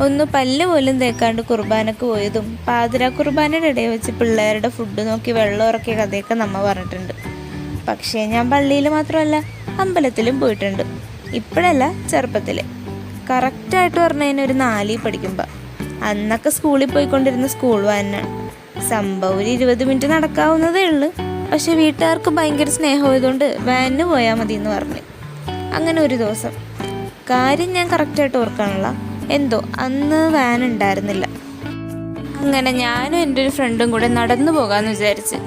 ഒന്ന് പല്ല് പോലും തേക്കാണ്ട് കുർബാനക്ക് പോയതും പാതിരാ കുർബാനയുടെ ഇടയിൽ വെച്ച് പിള്ളേരുടെ ഫുഡ് നോക്കി വെള്ളം ഇറക്കിയ കഥയൊക്കെ നമ്മ പറഞ്ഞിട്ടുണ്ട്. പക്ഷേ ഞാൻ പള്ളിയിൽ മാത്രമല്ല അമ്പലത്തിലും പോയിട്ടുണ്ട്. ഇപ്പോഴല്ല, ചെറുപ്പത്തിൽ. കറക്റ്റായിട്ട് പറഞ്ഞതിന് ഒരു 4 പഠിക്കുമ്പോൾ. അന്നൊക്കെ സ്കൂളിൽ പോയിക്കൊണ്ടിരുന്ന സ്കൂൾ വാനാണ്. സംഭവം ഒരു 20 മിനിറ്റ് നടക്കാവുന്നതേ ഉള്ളൂ. പക്ഷെ വീട്ടുകാർക്ക് ഭയങ്കര സ്നേഹമായതുകൊണ്ട് വാനിന് പോയാൽ മതി എന്ന് പറഞ്ഞു. അങ്ങനെ ഒരു ദിവസം, കാര്യം ഞാൻ കറക്റ്റായിട്ട് ഓർക്കാനുള്ള, എന്തോ അന്ന് വാൻ ഉണ്ടായിരുന്നില്ല. അങ്ങനെ ഞാനും എൻ്റെ ഒരു ഫ്രണ്ടും കൂടെ നടന്നു പോകാമെന്ന് വിചാരിച്ച്.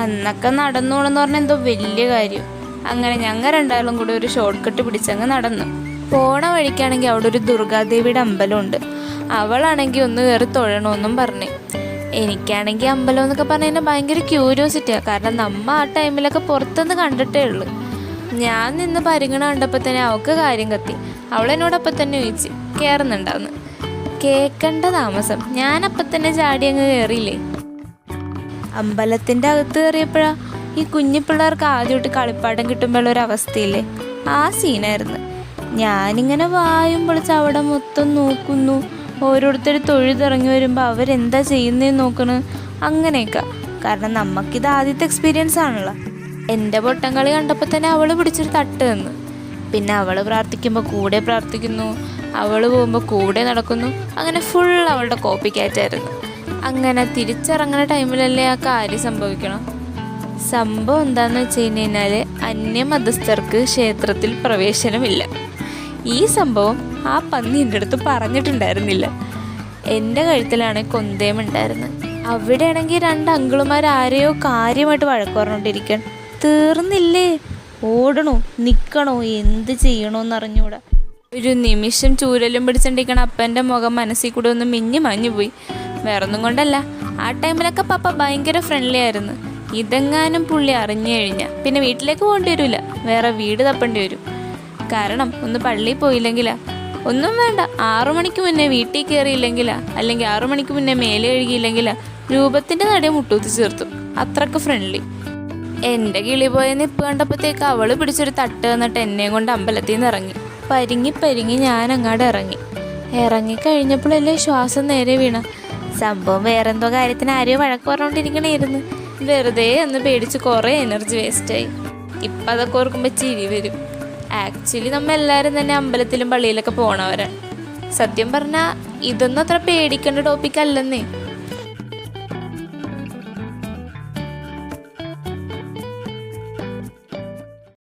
അന്നൊക്കെ നടന്നു പോകണമെന്ന് പറഞ്ഞാൽ എന്തോ വലിയ കാര്യം. അങ്ങനെ ഞങ്ങൾ രണ്ടാളും കൂടെ ഒരു ഷോർട്ട് കട്ട് പിടിച്ചങ്ങ് നടന്നു. പോണ വഴിക്കാണെങ്കിൽ അവിടെ ഒരു ദുർഗാദേവിയുടെ അമ്പലമുണ്ട്. അവളാണെങ്കിൽ ഒന്ന് കയറി തൊഴണമെന്നും പറഞ്ഞു. എനിക്കാണെങ്കിൽ അമ്പലം എന്നൊക്കെ പറഞ്ഞാൽ ഭയങ്കര ക്യൂരിയോസിറ്റിയാണ്. കാരണം നമ്മ ആ ടൈമിലൊക്കെ പുറത്തുനിന്ന് കണ്ടിട്ടേ ഉള്ളൂ. ഞാൻ നിന്ന് പരിഗണന കണ്ടപ്പോൾ തന്നെ അവൾക്ക് കാര്യം കത്തി. അവളെന്നോടപ്പം തന്നെ ചോദിച്ച് കയറുന്നുണ്ടാവുന്നു. കേൾക്കേണ്ട താമസം ഞാനപ്പം തന്നെ ചാടി അങ്ങ് കയറിയില്ലേ. അമ്പലത്തിൻ്റെ അകത്ത് കയറിയപ്പോഴാ ഈ കുഞ്ഞു പിള്ളേർക്ക് ആദ്യമായിട്ട് കളിപ്പാട്ടം കിട്ടുമ്പോഴൊരവസ്ഥയില്ലേ, ആ സീനായിരുന്നു. ഞാനിങ്ങനെ വായും പൊളിച്ച് അവിടെ മൊത്തം നോക്കുന്നു. ഓരോരുത്തർ തൊഴുതിറങ്ങി വരുമ്പോൾ അവരെന്താ ചെയ്യുന്നതെന്ന് നോക്കണ്. അങ്ങനെയൊക്കെ. കാരണം നമുക്കിത് ആദ്യത്തെ എക്സ്പീരിയൻസ് ആണല്ലോ. എൻ്റെ പൊട്ടം കളി കണ്ടപ്പോൾ തന്നെ അവൾ പിടിച്ചൊരു തട്ട് തന്നു. പിന്നെ അവൾ പ്രാർത്ഥിക്കുമ്പോൾ കൂടെ പ്രാർത്ഥിക്കുന്നു, അവൾ പോകുമ്പോൾ കൂടെ നടക്കുന്നു. അങ്ങനെ ഫുൾ അവളുടെ കോപ്പി ക്യാറ്റായിരുന്നു. അങ്ങനെ തിരിച്ചിറങ്ങുന്ന ടൈമിലല്ലേ ആ കാര്യം സംഭവിക്കണം. സംഭവം എന്താണെന്ന് വെച്ച് കഴിഞ്ഞാൽ അന്യമതസ്ഥർക്ക് ക്ഷേത്രത്തിൽ പ്രവേശനമില്ല. ഈ സംഭവം ആ പന്നി എൻ്റെ അടുത്ത് പറഞ്ഞിട്ടുണ്ടായിരുന്നില്ല. എൻ്റെ കഴുത്തിലാണെങ്കിൽ കൊന്തേമുണ്ടായിരുന്നു. അവിടെയാണെങ്കിൽ 2 അങ്കിളുമാർ ആരെയോ കാര്യമായിട്ട് വഴക്ക് പറഞ്ഞുകൊണ്ടിരിക്കാൻ. തീർന്നില്ലേ, ഓടണോ നിൽക്കണോ എന്ത് ചെയ്യണോന്ന് അറിഞ്ഞൂടാ. ഒരു നിമിഷം ചൂരലും പിടിച്ചിട്ടിരിക്കണം അപ്പൻ്റെ മുഖം മനസ്സിൽ കൂടെ ഒന്ന് മിഞ്ഞു മാഞ്ഞു പോയി. വേറൊന്നും കൊണ്ടല്ല, ആ ടൈമിലൊക്കെ പപ്പ ഭയങ്കര ഫ്രണ്ട്ലി ആയിരുന്നു. ഇതെങ്ങാനും പുള്ളി അറിഞ്ഞു കഴിഞ്ഞാൽ പിന്നെ വീട്ടിലേക്ക് പോകേണ്ടി വരില്ല, വേറെ വീട് തപ്പേണ്ടി വരും. കാരണം ഒന്ന് പള്ളിയിൽ പോയില്ലെങ്കിലാ, ഒന്നും വേണ്ട 6 മണിക്ക് മുന്നേ വീട്ടിൽ കയറിയില്ലെങ്കിലാ, അല്ലെങ്കിൽ 6 മണിക്ക് മുന്നേ മേലെ കഴുകിയില്ലെങ്കിലാ രൂപത്തിൻ്റെ നടയെ മുട്ടൂത്തി ചേർത്തു. അത്രക്ക് ഫ്രണ്ട്ലി. എൻ്റെ കിളി പോയ നിപ്പ് കണ്ടപ്പോഴത്തേക്ക് അവൾ പിടിച്ചൊരു തട്ട് തന്നിട്ട് എന്നെയും കൊണ്ട് അമ്പലത്തിൽ നിന്ന് ഇറങ്ങി. പരിങ്ങി ഞാൻ അങ്ങോട്ട് ഇറങ്ങിക്കഴിഞ്ഞപ്പോഴല്ലേ ശ്വാസം നേരെ വീണ. സംഭവം വേറെന്തോ കാര്യത്തിന് ആരെയോ വഴക്ക് പറഞ്ഞുകൊണ്ടിരിക്കണമായിരുന്നു. വെറുതെ ഒന്ന് പേടിച്ച് കുറേ എനർജി വേസ്റ്റായി. ഇപ്പം അതൊക്കെ ഓർക്കുമ്പോൾ ചിരി വരും. ആക്ച്വലി നമ്മൾ എല്ലാവരും തന്നെ അമ്പലത്തിലും പള്ളിയിലൊക്കെ പോണവരാണ്. സത്യം പറഞ്ഞാൽ ഇതൊന്നും അത്ര പേടിക്കേണ്ട ടോപ്പിക് അല്ലെന്നേ.